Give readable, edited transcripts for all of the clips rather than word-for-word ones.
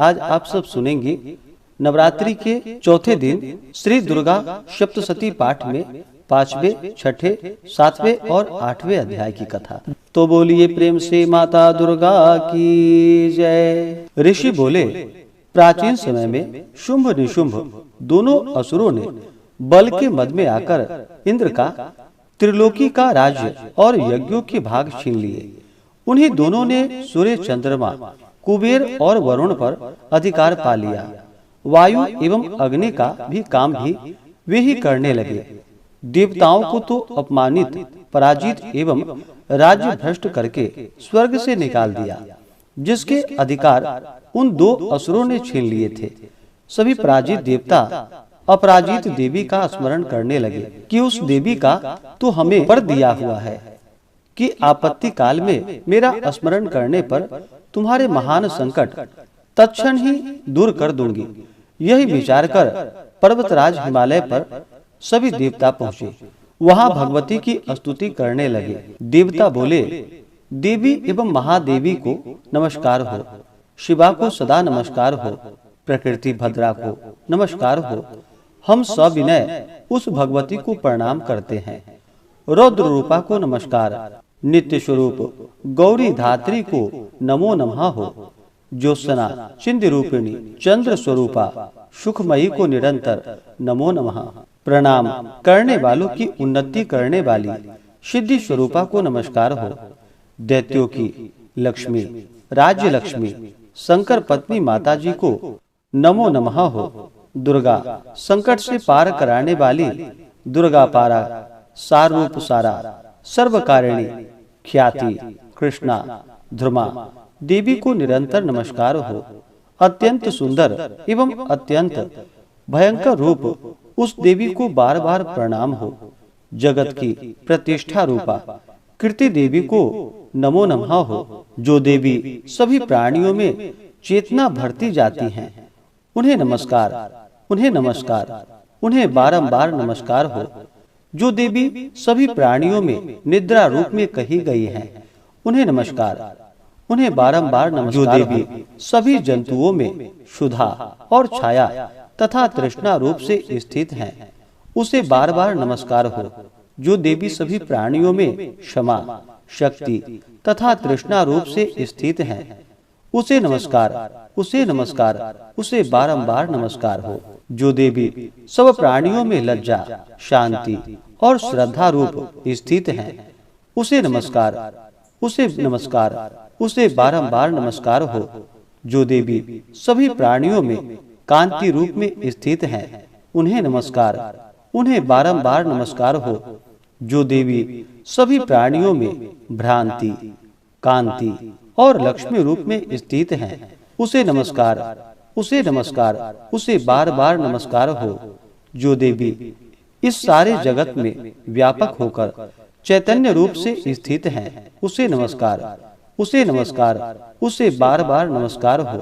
आज आप सब सुनेंगे नवरात्रि के चौथे दिन श्री दुर्गा सप्तशती पाठ में 5वें, 6ठे, 7वें और 8वें अध्याय की कथा। तो बोलिए प्रेम से माता दुर्गा की जय। ऋषि बोले, प्राचीन समय में शुंभ निशुंभ दोनों असुरों ने बल के मद में आकर इंद्र का त्रिलोकी का राज्य और यज्ञों के भाग छीन लिए। उन्हीं दोनों ने सूर्य, चंद्रमा, कुबेर और वरुण पर अधिकार पा लिया। वायु एवं अग्नि का भी काम भी वे ही करने लगे। देवताओं को तो अपमानित, पराजित एवं राज्य भ्रष्ट करके स्वर्ग से निकाल दिया, जिसके अधिकार उन दो असुरों ने छीन लिए थे। सभी पराजित देवता अपराजित देवी का स्मरण करने लगे कि उस देवी का तो हमें वर दिया हुआ है कि आपत्ति काल में मेरा स्मरण करने पर तुम्हारे महान संकट तत्क्षण ही दूर कर दूंगी। यही विचार कर पर्वतराज हिमालय पर सभी देवता पहुँचे। वहां भगवती की स्तुति करने लगे। देवता बोले, देवी एवं महादेवी को नमस्कार हो, शिवा को सदा नमस्कार हो, प्रकृति भद्रा को नमस्कार हो। हम सविनय उस भगवती को प्रणाम करते हैं। रौद्र रूपा को नमस्कार, नित्य स्वरूप गौरी धात्री को नमो नमः हो। ज्योत्सना चिंद रूपिणी चंद्र स्वरूपा सुखमयी को निरंतर नमो नमः। प्रणाम करने वालों की उन्नति करने वाली सिद्धि स्वरूपा को नमस्कार हो। दैत्यों की लक्ष्मी, राज्य लक्ष्मी, शंकर पत्नी माता जी को नमो नमः हो। दुर्गा संकट से पार कराने वाली दुर्गा पारा, सारूप सारा, सर्वकारिणी, ख्याति, कृष्णा, ध्रुमा देवी को निरंतर नमस्कार हो। अत्यंत सुंदर एवं अत्यंत भयंकर रूप उस देवी को बार बार प्रणाम हो। जगत की प्रतिष्ठा रूपा कीर्ति देवी को नमो नमः हो। जो देवी सभी प्राणियों में चेतना भरती जाती हैं, उन्हें नमस्कार, उन्हें नमस्कार, उन्हें बारंबार नमस्कार हो। जो देवी सभी प्राणियों में निद्रा रूप में कही गई हैं, उन्हें नमस्कार, उन्हें बारंबार नमस्कार। जो देवी सभी जंतुओं में सुधा और छाया तथा तृष्णा रूप से स्थित हैं, उसे बार बार नमस्कार हो। जो देवी सभी प्राणियों में क्षमा, शक्ति तथा तृष्णा रूप से स्थित हैं, उसे नमस्कार, उसे नमस्कार, उसे बारंबार नमस्कार हो। जो देवी सब प्राणियों में लज्जा, शांति और श्रद्धा रूप स्थित हैं, उसे नमस्कार, उसे नमस्कार, उसे बारंबार नमस्कार हो। जो देवी सभी प्राणियों में कांति रूप में स्थित हैं, उन्हें नमस्कार, उन्हें बारंबार नमस्कार हो। जो देवी सभी प्राणियों में भ्रांति, कांति और लक्ष्मी रूप में स्थित हैं, उसे नमस्कार, उसे नमस्कार, उसे बार बार नमस्कार हो। जो देवी इस सारे जगत में व्यापक होकर चैतन्य रूप से स्थित हैं, उसे नमस्कार, उसे नमस्कार, उसे बार बार नमस्कार हो।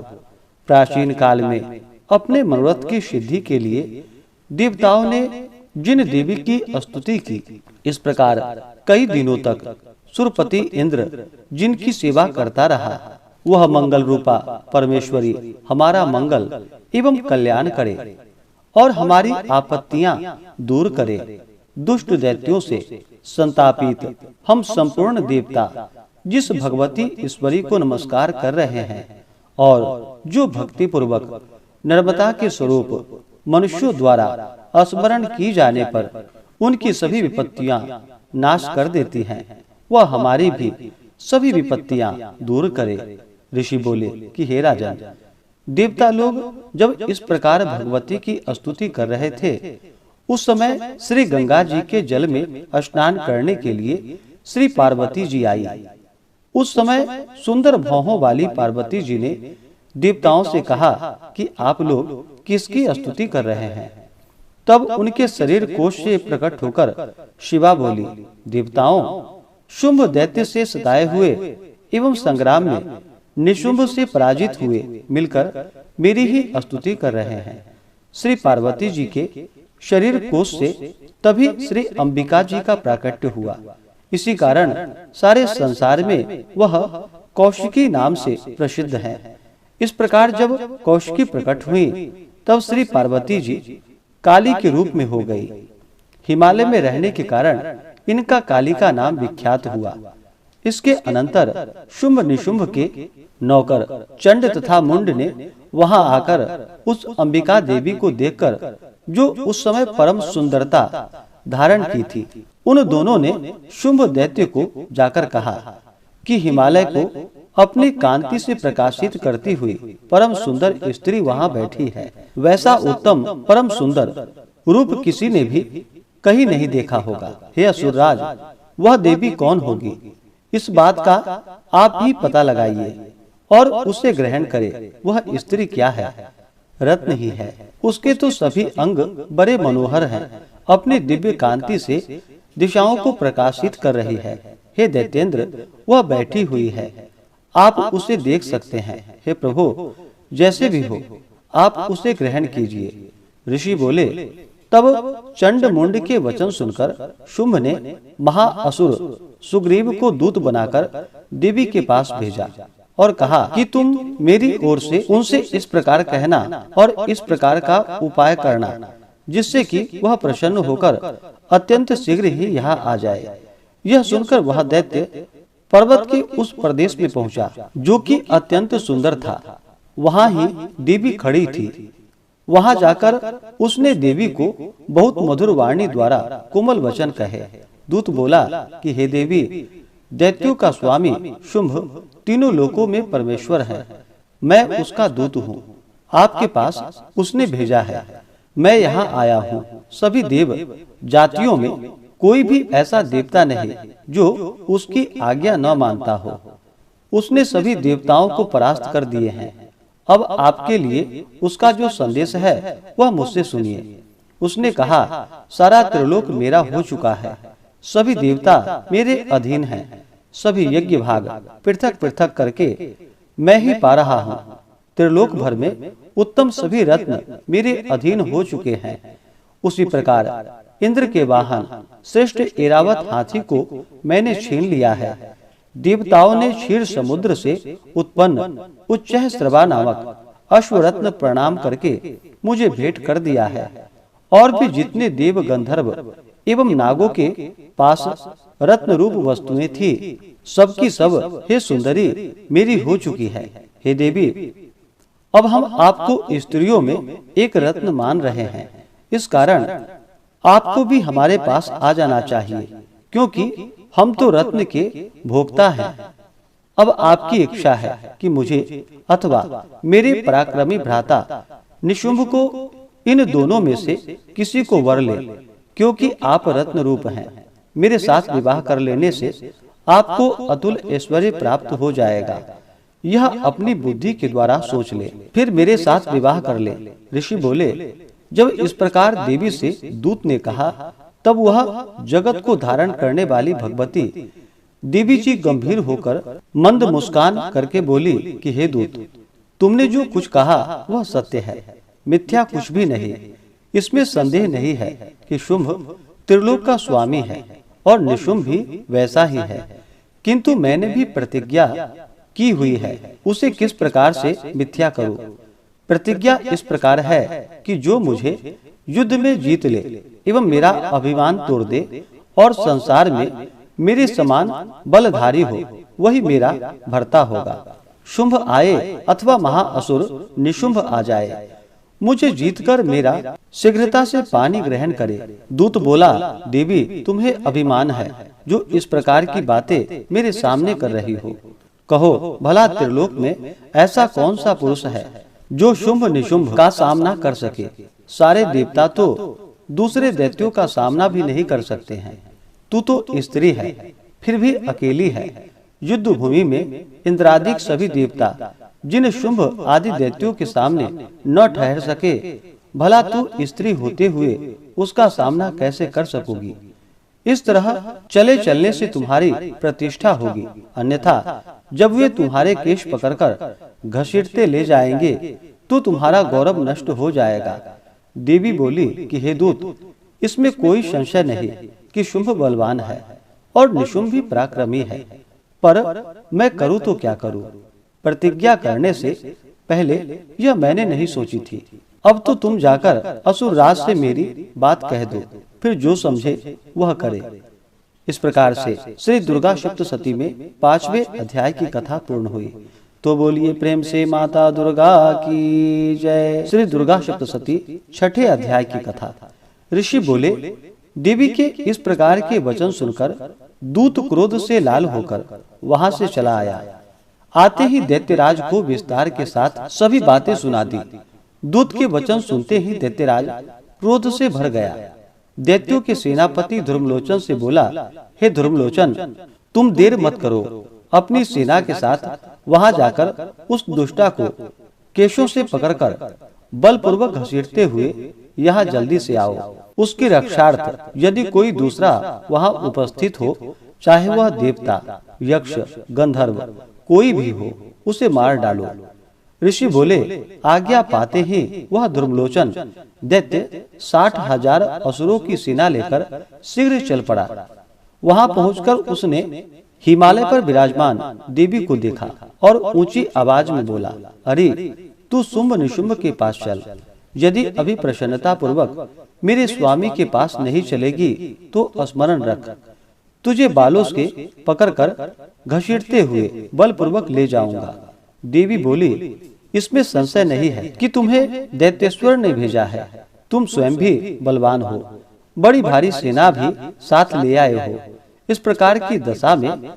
प्राचीन काल में अपने मनोरथ की सिद्धि के लिए देवताओं ने जिन देवी की स्तुति की, इस प्रकार कई दिनों तक सुरपति इंद्र जिनकी सेवा करता रहा, वह मंगल रूपा परमेश्वरी हमारा मंगल एवं कल्याण करे और हमारी आपत्तियां दूर करे। दुष्ट दैत्यों से संतापित हम संपूर्ण देवता जिस भगवती ईश्वरी को नमस्कार कर रहे हैं और जो भक्ति पूर्वक नर्मदा के स्वरूप मनुष्यों द्वारा स्मरण की जाने पर उनकी सभी विपत्तियां नाश कर देती हैं, वह हमारी भी सभी विपत्तियां दूर करे। ऋषि बोले कि हे राजन, देवता लोग जब इस प्रकार भगवती की स्तुति कर रहे थे, उस समय श्री गंगा जी के जल में स्नान करने के लिए श्री पार्वती जी आई। उस समय सुंदर भौहों वाली पार्वती जी ने देवताओं से कहा कि आप लोग किसकी स्तुति कर रहे हैं। तब उनके शरीर कोश से प्रकट होकर शिवा बोली, देवताओं, शुंभ दैत्य से सताए हुए एवं संग्राम में निशुंभ से पराजित हुए मिलकर मेरी ही स्तुति कर रहे हैं। श्री पार्वती जी के शरीर कोश से तभी श्री अंबिका जी का प्राकट्य हुआ। इसी कारण सारे संसार में वह कौशिकी नाम से प्रसिद्ध है। इस प्रकार जब कौशिकी प्रकट हुई तब श्री पार्वती जी काली के रूप में हो गई। हिमालय में रहने के कारण इनका काली का नाम विख्यात हुआ। इसके अनंतर शुंभ निशुंभ के नौकर चंड तथा मुंड ने वहां आकर उस अंबिका देवी को देखकर, जो उस समय परम सुंदरता धारण की थी, उन दोनों ने शुंभ दैत्य को जाकर कहा कि हिमालय को अपनी कांति से प्रकाशित करती हुई परम सुंदर स्त्री वहां बैठी है। वैसा उत्तम परम सुंदर रूप किसी ने भी कहीं नहीं देखा होगा। हे असुरराज, वह देवी कौन होगी? इस बात का आप ही पता लगाइए और उसे ग्रहण करें। वह स्त्री क्या है? रत्न ही है। उसके तो सभी अंग बड़े मनोहर हैं। अपनी दिव्य कांति से दिशाओं को प्रकाशित कर रही है। हे दैत्येंद्र, वह बैठी हुई है, आप उसे देख सकते हैं। हे प्रभु, जैसे भी हो आप उसे ग्रहण कीजिए। ऋषि बोले, तब चंड मुंड के वचन सुनकर शुंभ ने महाअसुर सुग्रीव को दूत बनाकर देवी के पास भेजा और कहा कि तुम मेरी ओर से उनसे इस प्रकार कहना और इस प्रकार का उपाय करना, जिससे कि वह प्रसन्न होकर अत्यंत शीघ्र ही यहाँ आ जाए। यह सुनकर वह दैत्य पर्वत के उस प्रदेश में पहुंचा, जो कि अत्यंत सुंदर था। वहां ही देवी खड़ी थी। वहां जाकर उसने देवी को बहुत मधुर वाणी द्वारा कोमल वचन कहे। दूत बोला कि हे देवी, दैत्यों का स्वामी शुंभ तीनों लोकों में परमेश्वर है। मैं उसका दूत हूँ। आपके पास उसने भेजा है। मैं यहाँ आया हूँ। सभी देव जातियों में कोई भी ऐसा देवता नहीं जो उसकी आज्ञा न मानता हो। उसने सभी देवताओं को परास्त कर दिए हैं। अब आपके लिए उसका जो संदेश है वह मुझसे सुनिए। उसने कहा, सारा त्रिलोक मेरा हो चुका है। सभी देवता मेरे अधीन हैं। सभी यज्ञ भाग पृथक पृथक करके मैं ही पा रहा हूँ। त्रिलोक भर में उत्तम सभी रत्न मेरे अधीन हो चुके हैं। उसी प्रकार इंद्र के वाहन श्रेष्ठ ऐरावत हाथी को मैंने छीन लिया है। देवताओं ने क्षीर समुद्र से उत्पन्न उच्चैःस्रवा नामक अश्वरत्न प्रणाम करके मुझे भेंट कर दिया है। और भी जितने देव गंधर्व एवं नागों के पास रत्न रूप वस्तुएं थी, सबकी सब हे सुंदरी मेरी हो चुकी है। हे देवी, अब हम आपको स्त्रियों में एक रत्न मान रहे हैं। इस कारण आपको भी हमारे पास आ जाना चाहिए, क्योंकि हम तो रत्न के भोक्ता हैं। अब आपकी इच्छा है कि मुझे अथवा मेरे पराक्रमी भ्राता निशुंभ को इन दोनों में से किसी को वर ले, क्योंकि आप रत्न रूप हैं। मेरे साथ विवाह कर लेने से आपको अतुल ऐश्वर्य प्राप्त हो जाएगा। यह अपनी बुद्धि के द्वारा सोच ले, फिर मेरे साथ विवाह कर ले। ऋषि बोले, जब इस प्रकार देवी से दूत ने कहा, तब वह जगत को धारण करने वाली भगवती देवी जी गंभीर होकर मंद मुस्कान करके बोली कि हे दूत, तुमने जो कुछ कहा वह सत्य है, मिथ्या कुछ भी नहीं। इसमें संदेह नहीं है कि शुंभ त्रिलोक का स्वामी है और निशुंभ भी वैसा ही है। किंतु मैंने भी प्रतिज्ञा की हुई है, उसे किस प्रकार से मिथ्या करूं? प्रतिज्ञा इस प्रकार है कि जो मुझे युद्ध में जीत ले एवं मेरा अभिमान तोड़ दे और संसार में मेरे समान बलधारी हो, वही मेरा भर्ता होगा। शुंभ आए अथवा महाअसुर निशुंभ आ जाए, मुझे जीतकर मेरा शीघ्रता से पानी ग्रहण करे। दूत बोला, देवी, तुम्हें अभिमान है जो इस प्रकार की बातें मेरे सामने कर रही हो। कहो, भला त्रिलोक में ऐसा कौन सा पुरुष है जो शुंभ निशुंभ का सामना कर सके? सारे देवता तो दूसरे दैत्यों का सामना भी नहीं कर सकते हैं। तू तो स्त्री है, फिर भी अकेली है। युद्ध भूमि में इंद्रादिक सभी देवता जिन शुंभ आदि दैत्यों के सामने न ठहर सके, भला तू स्त्री होते हुए उसका सामना कैसे कर सकोगी? इस तरह चले चलने से तुम्हारी प्रतिष्ठा होगी, अन्यथा जब वे तुम्हारे केश पकड़कर घसीटते ले जाएंगे तो तुम्हारा गौरव नष्ट हो जाएगा। देवी बोली कि हे दूत, इसमें कोई संशय नहीं कि शुंभ बलवान है और निशुंभ भी पराक्रमी है, पर मैं करूं तो क्या करूं? प्रतिज्ञा करने से पहले यह मैंने नहीं सोची थी। अब तो तुम जाकर असुर राज से मेरी बात कह दो, फिर जो समझे वह करे। इस प्रकार से श्री दुर्गा सप्तशती में 5वें अध्याय की कथा पूर्ण हुई। तो बोलिए प्रेम से माता दुर्गा की जय। श्री दुर्गा सप्तशती 6ठे अध्याय की कथा। ऋषि बोले, देवी के इस प्रकार के वचन सुनकर दूत क्रोध से लाल होकर वहां से चला आया। आते ही दैत्यराज को विस्तार के साथ सभी बातें सुना दी। दूत के वचन सुनते ही दैत्यराज क्रोध से भर गया। दैत्यों के सेनापति धर्मलोचन से बोला, हे धर्मलोचन, तुम देर मत करो, अपनी सेना के साथ वहां जाकर उस दुष्टा को केशों से पकड़कर बलपूर्वक घसीटते हुए यहाँ जल्दी से आओ। उसकी रक्षार्थ यदि कोई दूसरा वहां उपस्थित हो, चाहे वह देवता, यक्ष, गंधर्व कोई भी हो, उसे मार डालो। ऋषि बोले, आज्ञा पाते ही वह धर्मलोचन दैत्य 60,000 असुरों की सेना लेकर शीघ्र चल पड़ा। वहां पहुंचकर उसने हिमालय पर विराजमान देवी को देखा और ऊंची आवाज में बोला, अरे तू शुंभ निशुंभ के पास चल। यदि अभी प्रसन्नता पूर्वक मेरे स्वामी के पास नहीं चलेगी तो स्मरण रख, तुझे बालों से पकड़कर घसीटते हुए बलपूर्वक ले जाऊंगा। देवी बोली, इसमें संशय नहीं है कि तुम्हें दैत्येश्वर ने भेजा है। तुम स्वयं भी बलवान हो, बड़ी भारी सेना भी साथ ले आए हो। इस प्रकार की दशा में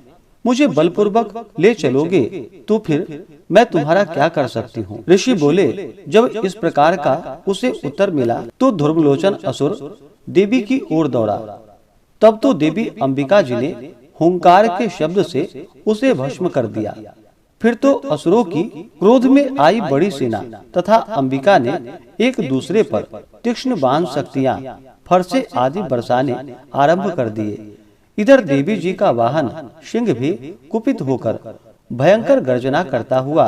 मुझे बलपूर्वक ले चलोगे तो फिर मैं तुम्हारा क्या कर सकती हूँ। ऋषि बोले, जब इस प्रकार का उसे उत्तर मिला तो धर्मलोचन असुर देवी की ओर दौड़ा। तब तो देवी अंबिका जी ने हुंकार के शब्द से उसे भस्म कर दिया। फिर तो असुरों की क्रोध में आई बड़ी सेना तथा अंबिका ने एक दूसरे पर तीक्ष्ण बाण शक्तियां, फरसे आदि बरसाने आरंभ कर दिए। इधर देवी जी का वाहन सिंह भी कुपित होकर भयंकर गर्जना करता हुआ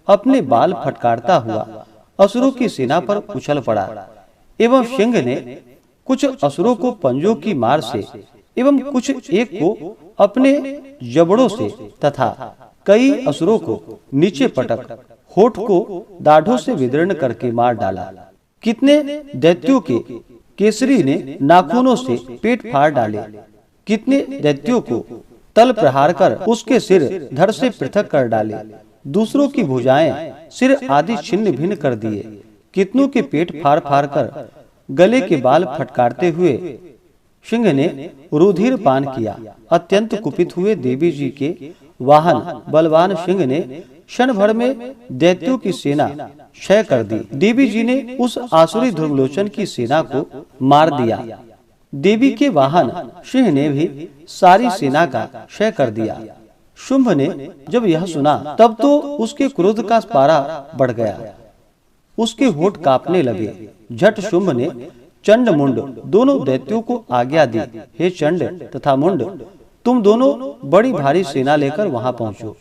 अपने बाल फटकारता हुआ असुरों की सेना पर उछल पड़ा एवं सिंह ने कुछ असुरों को पंजों की मार से एवं कुछ एक को अपने जबड़ों से तथा कई असुरों को नीचे पटक होठ को दाढ़ों से विदीर्ण करके मार डाला। कितने दैत्यों के केसरी ने नाखूनों से पेट फाड़ डाले। कितने दैत्यों को तल प्रहार कर उसके सिर धड़ से पृथक कर डाले। दूसरों की भुजाएं, सिर आदि छिन्न भिन्न कर दिए। कितनों के पेट फाड़ फाड़ कर गले के बाल फटकारते हुए सिंह ने रुधिर पान किया। अत्यंत कुपित हुए देवी जी के वाहन बलवान सिंह ने क्षण भर में दैत्यों की सेना क्षय कर दी। देवी जी ने उस आसुरी धर्मलोचन की सेना को मार दिया। देवी के वाहन सिंह ने भी सारी सेना का क्षय कर दिया। शुंभ ने जब यह सुना तब तो उसके क्रोध का पारा बढ़ गया, उसके होठ कांपने लगे। झट शुंभ ने चंड मुंड दोनों दैत्यों को आज्ञा दी, हे चंड तथा मुंड, तुम दोनों बड़ी भारी सेना लेकर वहां पहुंचो।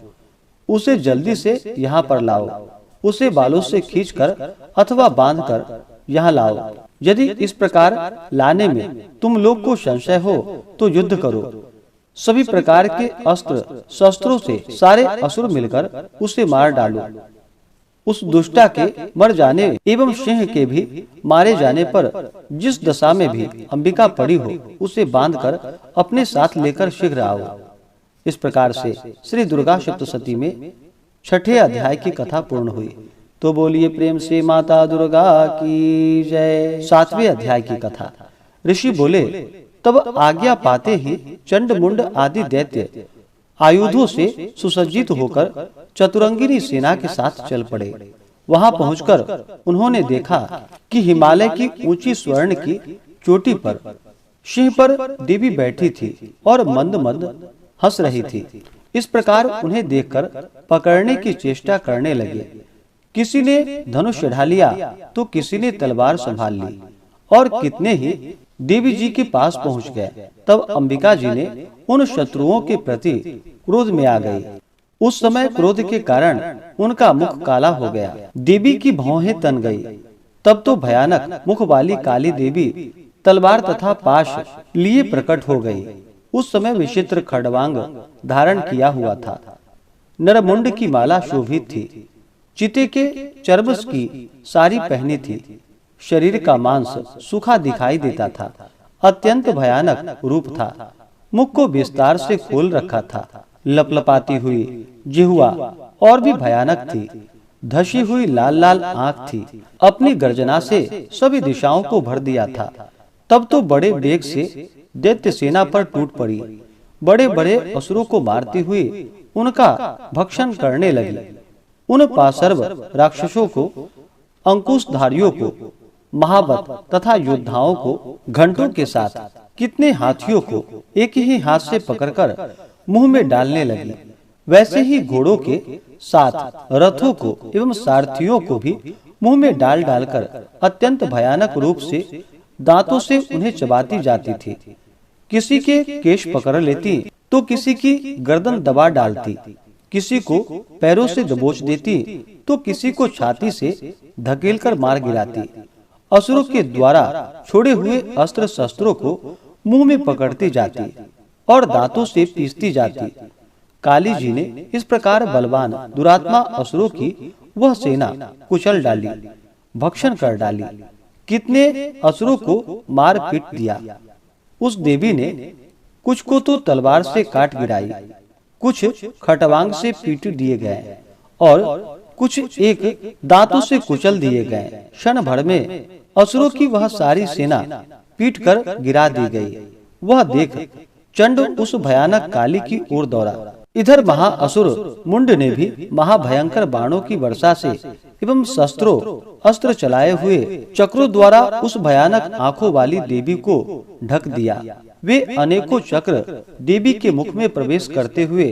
उसे जल्दी से यहाँ पर लाओ। उसे बालों से खींचकर अथवा बांधकर यहाँ लाओ। यदि इस प्रकार लाने में तुम लोग को संशय हो तो युद्ध करो। सभी प्रकार के अस्त्र शस्त्रों से सारे असुर मिलकर उसे मार डालो। उस दुष्टा के मर जाने एवं सिंह के भी मारे जाने पर जिस दशा में भी अंबिका पड़ी हो, उसे बांधकर अपने साथ लेकर शीघ्र आओ। इस प्रकार से श्री दुर्गा सप्तशती में 6ठे अध्याय की कथा पूर्ण हुई। तो बोलिए प्रेम से माता दुर्गा की जय। 7वें अध्याय की कथा। ऋषि बोले, तब आज्ञा पाते ही चंड मुंड आदि दैत्य आयुधों से सुसज्जित होकर चतुरंगिनी सेना के साथ चल पड़े। वहां पहुंचकर उन्होंने देखा कि हिमालय की ऊंची स्वर्ण की चोटी पर सिंह पर देवी बैठी थी और मंद मंद हंस रही थी। इस प्रकार उन्हें देखकर पकड़ने की चेष्टा करने लगे। किसी ने धनुष चढ़ा लिया तो किसी ने तलवार संभाल ली और कितने ही देवी जी के पास पहुंच गए। तब अंबिका जी ने उन शत्रुओं के प्रति क्रोध में आ गई। उस समय क्रोध के कारण उनका मुख काला हो गया, देवी की भौहें तन गई। तब तो भयानक मुख वाली काली देवी तलवार तथा पाश लिए प्रकट हो गई। उस समय विचित्र खड़वांग धारण किया हुआ था। नरमुंड की माला शोभित थी। चीते के चर्बस की साड़ी पहनी थी। शरीर का मांस सूखा दिखाई देता था। अत्यंत भयानक रूप था। मुख को विस्तार से खोल रखा था। लपलपाती हुई जिह्वा और भी भयानक थी। धसी हुई लाल लाल आंख थी। अपनी गर्जना से सभी दिशाओं को भर दिया था। तब तो बड़े वेग से दैत्य सेना पर टूट पड़ी। बड़े बड़े असुरों को मारती हुई उनका भक्षण करने लगी। उन पाशर्व राक्षसों को, अंकुशधारियों को, महावत तथा योद्धाओं को घंटों के साथ कितने हाथियों को एक ही हाथ से पकड़कर मुंह में डालने लगी। वैसे ही घोड़ों के साथ रथों को एवं सारथियों को भी मुंह में डाल डालकर अत्यंत भयानक रूप से दांतों से उन्हें चबाती जाती थी। किसी के केश पकड़ लेती तो किसी की गर्दन दबा डालती, किसी को पैरों से दबोच देती तो किसी को छाती से धकेलकर मार गिराती। असुरों के द्वारा छोड़े हुए अस्त्र शस्त्रों को मुंह में पकड़ती जाती और दांतों से पीसती जाती। काली जी ने इस प्रकार बलवान दुरात्मा असुरों की वह सेना कुचल डाली, भक्षण कर डाली। कितने असुरों को मार पीट दिया। उस देवी ने कुछ को तो तलवार से काट गिराई, कुछ खटवांग से पीट दिए गए और कुछ एक दांतों से कुचल दिए गए। क्षण भर में असुरों की वह सारी सेना पीट कर गिरा दी गई। वह देख चंड उस भयानक काली की ओर दौड़ा। इधर महाअसुर मुंड ने भी महाभयंकर बाणों की वर्षा से एवं शस्त्रों अस्त्र चलाए हुए चक्रों द्वारा उस भयानक आंखों वाली देवी को ढक दिया। वे अनेकों चक्र देवी के मुख में प्रवेश करते हुए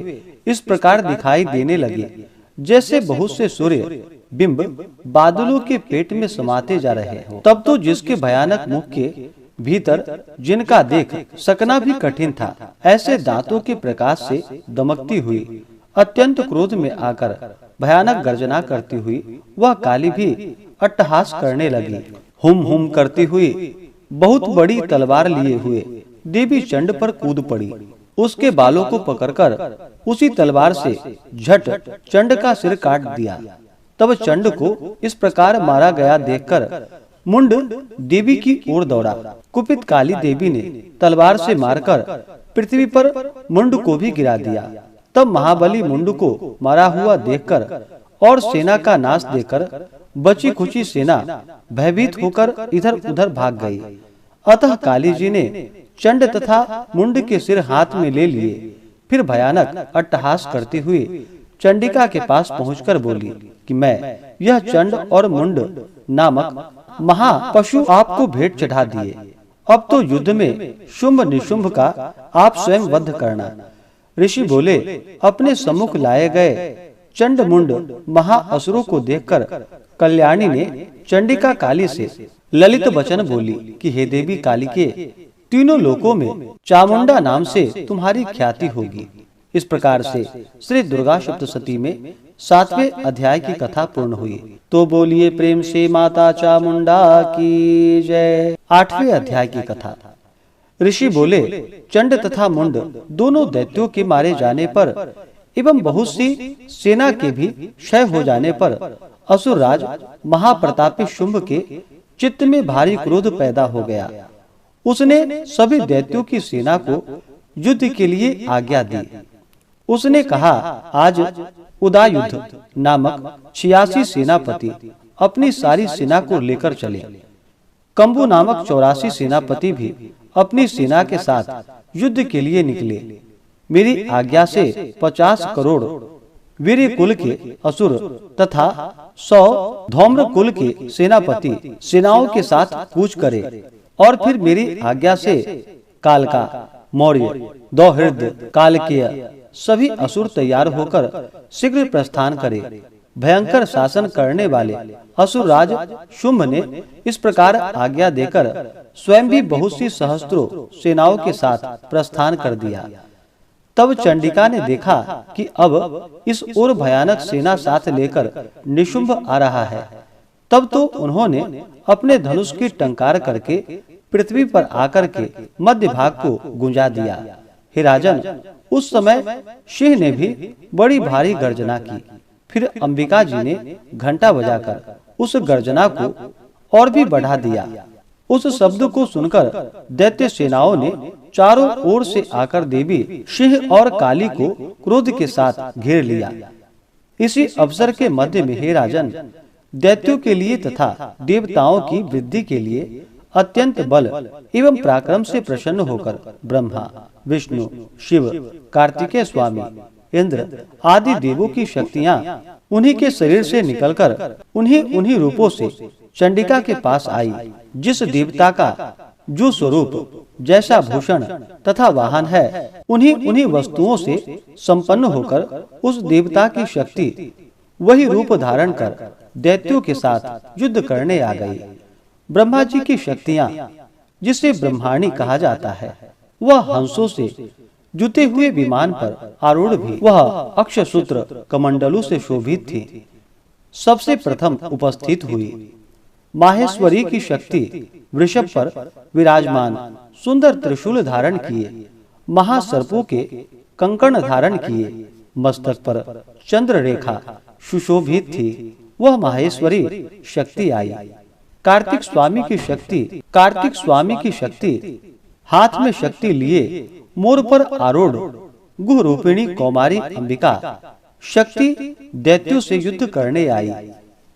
इस प्रकार दिखाई देने लगे जैसे बहुत से सूर्य बिंब बादलों के पेट में समाते जा रहे हो। तब तो जिसके भयानक मुख के भीतर जिनका देख सकना भी कठिन था, ऐसे दांतों के प्रकाश से दमकती हुई अत्यंत क्रोध में आकर भयानक गर्जना करती हुई वह काली भी अट्टहास करने लगी। हुम हुम करती हुई बहुत बड़ी तलवार लिए हुए देवी चंड पर कूद पड़ी। उसके बालों को पकड़कर उसी तलवार से झट चंड का सिर काट दिया। तब चंड को इस प्रकार मारा गया देखकर मुंड देवी की ओर दौड़ा। कुपित काली देवी ने तलवार से मारकर पृथ्वी पर मुंड को भी गिरा दिया। तब महाबली मुंड को मारा हुआ देखकर और सेना का नाश देखकर बची खुची सेना भयभीत होकर इधर उधर भाग गई। अतः काली जी ने चंड तथा मुंड के सिर हाथ में ले लिए। फिर भयानक अट्टहास करती हुई चंडिका के पास पहुंचकर बोली कि मैं यह चंड और मुंड नामक महापशु आपको भेंट चढ़ा दिए। अब तो युद्ध में शुंभ निशुंभ का आप स्वयं वध करना। ऋषि बोले, अपने सम्मुख लाए गए चंड मुंड महाअसुरों को देखकर कल्याणी ने चंडिका काली से ललित वचन बोली कि हे देवी कालिके, तीनों लोकों में चामुंडा नाम से तुम्हारी ख्याति होगी। इस प्रकार से श्री दुर्गा सप्तशती में 7वें अध्याय की कथा पूर्ण हुई। तो बोलिए प्रेम से माता चामुंडा की जय। 8वें अध्याय की कथा। ऋषि बोले, चंड तथा मुंड दोनों दैत्यों के मारे जाने पर एवं बहुत सी सेना के भी क्षय हो जाने पर असुरराज महाप्रतापी शुंभ के चित्त में भारी क्रोध पैदा हो गया। उसने सभी दैत्यों की सेना को युद्ध के लिए आज्ञा दी। उसने कहा, आज उदायुध नामक 86 सेनापति अपनी सारी सेना को लेकर चले। कंबु नामक 84 सेनापति भी अपनी सेना के साथ युद्ध के लिए निकले। मेरी आज्ञा से 50 करोड़ वीर कुल के असुर तथा 100 धौम्र कुल के सेनापति सेनाओं के साथ कूच करे और फिर मेरी आज्ञा से कालका, मौर्य, दौहिर्द, कालकेय सभी असुर तैयार होकर शीघ्र प्रस्थान करे। भयंकर शासन करने वाले असुर राज शुंभ ने इस प्रकार आज्ञा देकर स्वयं भी बहुत सी सहस्त्रों सेनाओं के साथ प्रस्थान कर दिया। तब चंडिका ने देखा कि अब इस ओर भयानक सेना साथ लेकर निशुंभ आ रहा है। तब तो उन्होंने अपने धनुष की टंकार करके पृथ्वी पर आकर के मध्य भाग को गुंजा दिया। हे राजन, उस समय सिंह ने भी बड़ी भारी गर्जना की। फिर अंबिका जी ने घंटा बजाकर उस गर्जना को और भी बढ़ा दिया। उस शब्द को सुनकर दैत्य सेनाओं ने चारों ओर से आकर देवी सिंह और काली को क्रोध के साथ घेर लिया। इसी अवसर के मध्य में हे राजन, दैत्यों के लिए तथा देवताओं की वृद्धि के लिए अत्यंत बल एवं पराक्रम से प्रसन्न होकर ब्रह्मा, विष्णु, शिव, कार्तिकेय स्वामी, इंद्र आदि देवों की शक्तियां उन्हीं के शरीर से निकलकर उन्हीं रूपों से चंडिका के पास आई। जिस देवता का जो स्वरूप, जैसा भूषण तथा वाहन है, उन्हीं वस्तुओं से संपन्न होकर उस देवता की शक्ति वही रूप धारण कर दैत्यों के साथ युद्ध करने आ गई। ब्रह्मा जी की शक्तियां, जिसे ब्रह्माणी कहा जाता है, वह हंसों से जुते हुए विमान पर आरूढ़ भी वह अक्षसूत्र कमंडलों से शोभित थी। सबसे प्रथम उपस्थित हुई। माहेश्वरी की शक्ति वृषभ पर विराजमान सुंदर त्रिशूल धारण किए, महासर्पों के कंकण धारण किए, मस्तक पर चंद्र रेखा सुशोभित थी, वह माहेश्वरी शक्ति आई। कार्तिक स्वामी की शक्ति हाथ में शक्ति लिए मोर पर आरूढ़ गुह रूपिणी कौमारी अंबिका शक्ति दैत्यों से युद्ध करने आई।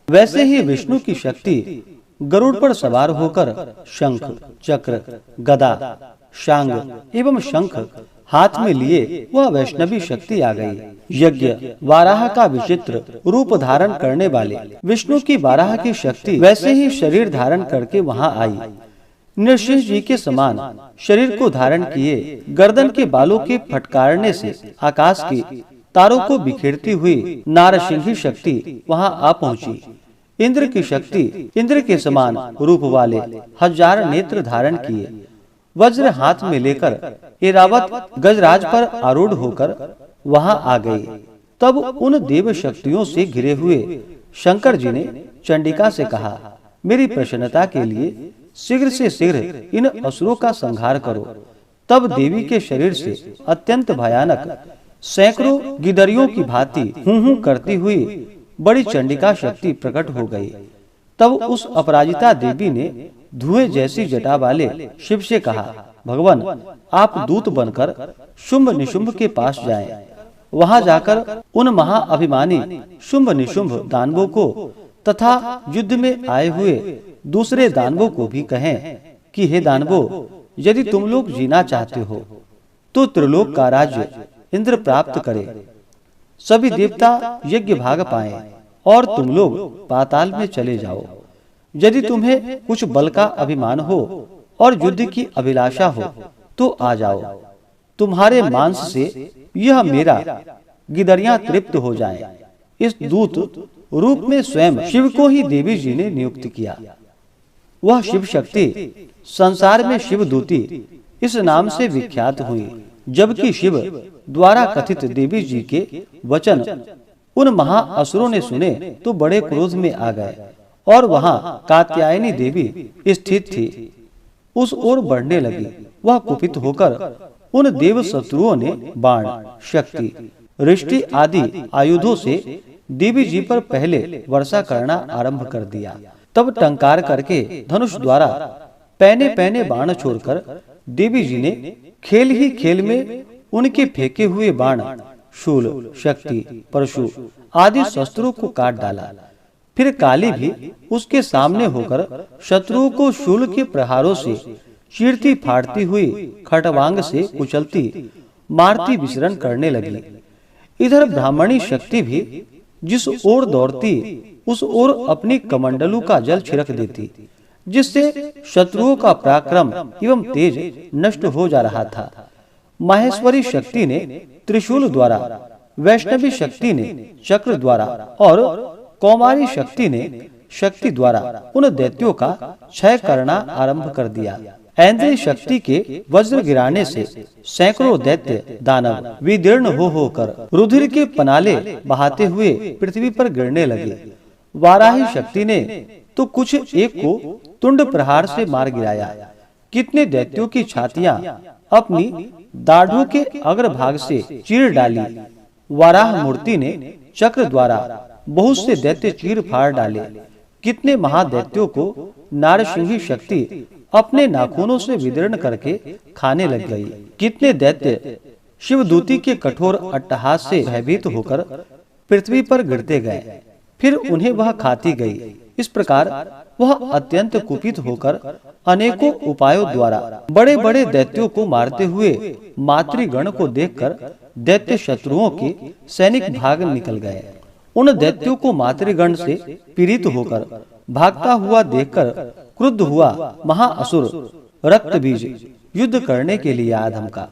वैसे ही विष्णु की शक्ति गरुड़ पर सवार होकर शंख, चक्र, गदा, शांग एवं शंख हाथ में लिए वह वैष्णवी शक्ति आ गई। यज्ञ वाराह का विचित्र रूप धारण करने वाले विष्णु की वाराह की शक्ति वैसे ही शरीर धारण करके वहां आई। नृसिंह जी के समान शरीर को धारण किए, गर्दन के बालों के फटकारने से आकाश की तारों को बिखेरती हुई नारसिंही शक्ति वहां आ पहुंची। इंद्र की शक्ति इंद्र के समान रूप वाले 1000 नेत्र धारण किए, वज्र हाथ में लेकर ऐरावत गजराज पर आरूढ़ होकर वहां आ गई। तब उन देव शक्तियों से घिरे हुए शंकर जी ने चंडिका से कहा, मेरी प्रसन्नता के लिए शीघ्र से शीघ्र इन असुरों का संहार करो। तब देवी के शरीर से अत्यंत भयानक सैकड़ों गिदरियों की भांति हूं करती हुई बड़ी चंडिका शक्ति प्रकट हो गई। तब उस अपराजिता देवी ने धुएं जैसी जटा वाले शिव से कहा, भगवान, आप दूत बनकर शुंभ निशुंभ के पास जाएं। वहां जाकर उन महाअभिमानी शुंभ निशुंभ दानवों को तथा युद्ध में आए हुए दूसरे दानवों को भी कहें कि हे दानवों, यदि तुम लोग जीना चाहते हो तो त्रिलोक का राज्य इंद्र प्राप्त करे, सभी देवता यज्ञ भाग पाएं और तुम लोग पाताल में चले जाओ। यदि तुम्हें कुछ बल का अभिमान हो और युद्ध की अभिलाषा हो तो आ जाओ। तुम्हारे मांस से यह मेरा गिदरियां तृप्त हो जाएं। इस दूत रूप में स्वयं शिव को ही देवी जी ने नियुक्त किया। वह शिव शक्ति संसार में शिवदूती इस नाम से विख्यात हुई। जबकि शिव द्वारा कथित देवी जी के वचन उन महाअसुरों ने सुने तो बड़े क्रोध में आ गए और वहां कात्यायनी देवी स्थित थी, उस ओर बढ़ने लगी। वह कुपित होकर उन देव शत्रुओं ने बाण, शक्ति, रिष्टि आदि आयुधों से देवी जी पर पहले वर्षा करना आरंभ कर दिया। तब टंकार करके धनुष द्वारा पैने पैने बाण छोड़कर देवी जी ने खेल ही खेल में उनके फेंके हुए बाण, शूल, शक्ति, परशु आदि शस्त्रों को काट डाला। फिर काली भी उसके सामने होकर शत्रुओं को शूल के प्रहारों से चीरती फाड़ती हुई खटवांग से कुचलती मारती विचरण करने लगी। इधर ब्राह्मणी शक्ति भी जिस ओर दौड़ती उस ओर अपनी कमंडलू का जल छिड़क देती, जिससे शत्रुओं का पराक्रम एवं तेज नष्ट हो जा रहा था। माहेश्वरी शक्ति ने त्रिशूल द्वारा, वैष्णवी शक्ति ने चक्र द्वारा और कौमारी शक्ति ने शक्ति द्वारा उन दैत्यों का क्षय करना आरंभ कर दिया। ऐन्द्रिय शक्ति के वज्र गिराने से सैकड़ों दैत्य दानव विदीर्ण हो होकर रुधिर के पनाले बहाते हुए पृथ्वी पर गिरने लगे। वाराही शक्ति ने तो कुछ एक को तुंड प्रहार से मार गिराया। कितने दैत्यों की छातियां अपनी दाढ़ों के अग्रभाग से चीर डाली। वाराह मूर्ति ने चक्र द्वारा बहुत से दैत्य चीर फाड़ डाले। कितने महादैत्यों को नारसिंही शक्ति अपने नाखूनों से विदीर्ण करके खाने लग गई। कितने दैत्य शिवदूती के कठोर अट्टहास से भयभीत होकर पृथ्वी पर गिरते गए, फिर उन्हें वह खाती गई। इस प्रकार वह अत्यंत कुपित होकर अनेकों उपायों द्वारा बड़े बड़े दैत्यों को मारते हुए मातृगण को देखकर दैत्य शत्रुओं के सैनिक भाग निकल गए। उन दैत्यों को मातृगण से पीड़ित होकर भागता हुआ देखकर क्रुद्ध हुआ महाअसुर रक्तबीज युद्ध करने के लिए आ धमका।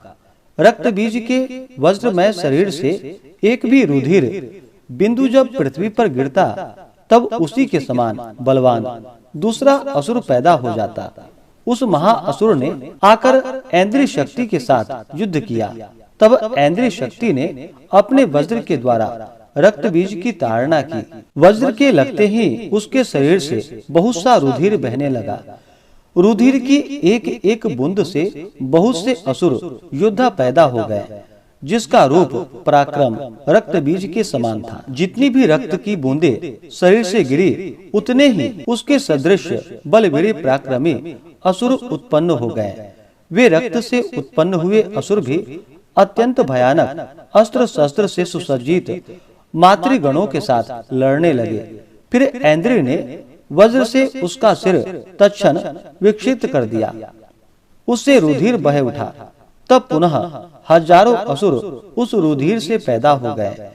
रक्तबीज के वज्रमय शरीर से एक भी रुधिर बिंदु जब पृथ्वी पर गिरता तब उसी के समान बलवान दूसरा असुर पैदा हो जाता। उस महाअसुर ने आकर ऐन्द्रिय शक्ति के साथ युद्ध किया। तब ऐन्द्रिय शक्ति ने अपने वज्र के द्वारा रक्तबीज की ताड़ना की। वज्र के लगते ही उसके शरीर से बहुत सा रुधिर बहने लगा। रुधिर की एक एक बूंद से बहुत से असुर योद्धा पैदा हो गए, जिसका रूप पराक्रम रक्तबीज के समान था। जितनी भी रक्त की बूंदें शरीर से गिरी, उतने ही उसके सदृश बलवीर पराक्रमी असुर उत्पन्न हो गए। वे रक्त से उत्पन्न हुए असुर भी अत्यंत भयानक अस्त्र शस्त्र से सुसज्जित मातृगणों के साथ लड़ने लगे। फिर ऐन्द्रिय ने वज्र से उसका सिर तत्क्षण विक्षिप्त कर दिया। उससे रुधिर बह उठा। तब पुनः हजारों असुर उस रुधिर से पैदा हो गए।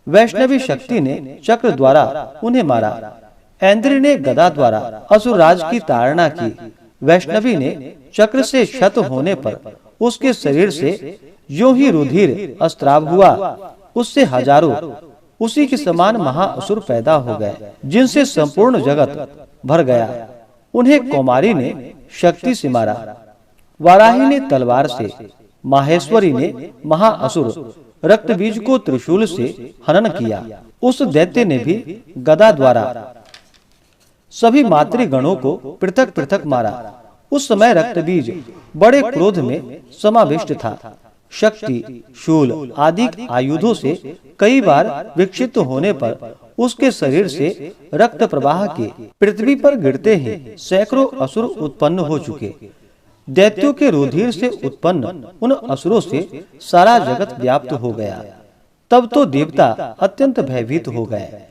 वैष्णवी शक्ति ने चक्र द्वारा उन्हें मारा। ऐन्द्रिय ने गदा द्वारा असुरराज की ताड़ना की। वैष्णवी ने चक्र से क्षत होने पर उसके शरीर से यूं ही रुधिर अस्त्राव हुआ। उससे हजारों उसी के समान महाअसुर पैदा हो गए, जिनसे संपूर्ण जगत भर गया। उन्हें कौमारी ने शक्ति से मारा, वाराही ने तलवार से, माहेश्वरी ने महाअसुर रक्तबीज को त्रिशूल से हनन किया। उस दैत्य ने भी गदा द्वारा सभी मातृगणों को पृथक पृथक मारा। उस समय रक्तबीज बड़े क्रोध में समाविष्ट था। शक्ति, शूल आदि आयुधों से कई बार विक्षिप्त होने पर उसके शरीर से रक्त प्रवाह के पृथ्वी पर गिरते ही सैकड़ों असुर उत्पन्न हो चुके। दैत्यों के रुधिर से उत्पन्न उन असुरों से सारा जगत व्याप्त हो गया। तब तो देवता अत्यंत भयभीत हो गए।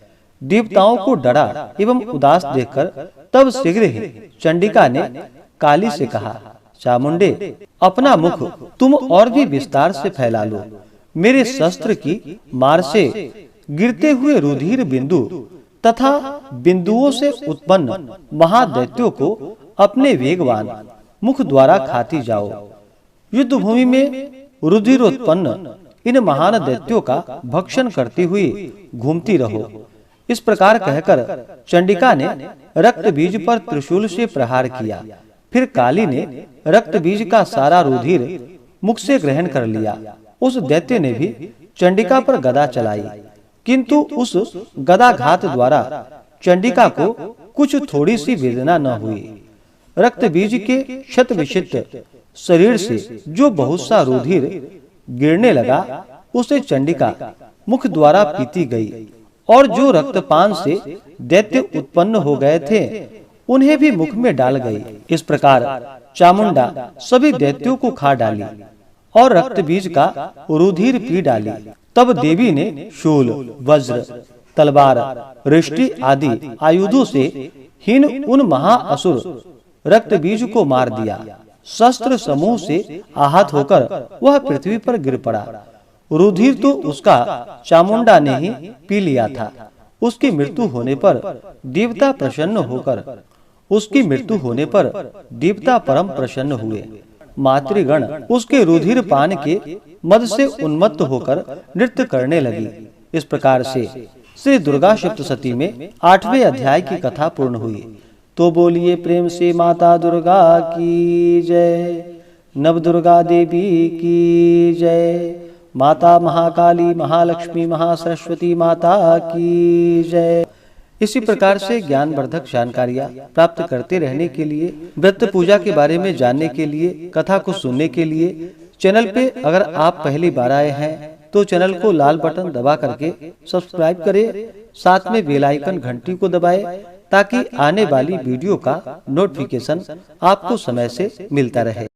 देवताओं को डरा एवं उदास देखकर तब शीघ्र ही चंडिका ने काली से कहा, चामुंडे, अपना मुख तुम और भी विस्तार से फैला लो। मेरे शस्त्र की मार से गिरते हुए रुधिर बिंदु तथा बिंदुओं से उत्पन्न महादैत्यों को अपने वेगवान मुख द्वारा खाती जाओ। युद्ध भूमि में रुधिरोत्पन्न इन महान दैत्यों का भक्षण करती हुई घूमती रहो। इस प्रकार कहकर चंडिका ने रक्त बीज पर त्रिशूल से प्रहार किया। फिर काली ने रक्त बीज का सारा रुधिर मुख से ग्रहण कर लिया। उस दैत्य ने भी चंडिका पर गदा चलाई, किंतु उस गदाघात द्वारा चंडिका को कुछ थोड़ी सी वेदना न हुई। रक्त बीज के क्षत विक्षिप्त शरीर से जो बहुत सा रुधिर गिरने लगा, उसे चंडिका मुख द्वारा पीती गई, और जो रक्तपान से दैत्य उत्पन्न हो गए थे, उन्हें भी मुख में डाल गई। इस प्रकार चामुंडा सभी दैत्यों को खा डाली और रक्त बीज का रुधिर पी डाली। तब देवी ने शूल, वज्र, तलवार, रिष्टि आदि आयुधों से हीन उन महाअसुर रक्त बीज को मार दिया। शस्त्र समूह से आहत होकर वह पृथ्वी पर गिर पड़ा। रुधिर तो उसका चामुंडा ने ही पी लिया था। उसकी मृत्यु होने पर देवता परम प्रसन्न हुए। मातृगण उसके रुधिर पान के मद से उन्मत्त होकर नृत्य करने लगी। इस प्रकार से श्री दुर्गा सप्तशती में 8वें अध्याय की कथा पूर्ण हुई। तो बोलिए प्रेम से माता दुर्गा की जय, नव दुर्गा देवी की जय, माता महाकाली, महालक्ष्मी, महासरस्वती माता की जय। इसी प्रकार से ज्ञानवर्धक जानकारियाँ प्राप्त करते रहने के लिए, व्रत पूजा के बारे में जानने के लिए, कथा को सुनने के लिए चैनल पे अगर आप पहली बार आए हैं तो चैनल को लाल बटन दबा करके सब्सक्राइब करें, साथ में बेल आइकन घंटी को दबाएं ताकि आने वाली वीडियो का नोटिफिकेशन आपको समय से मिलता रहे।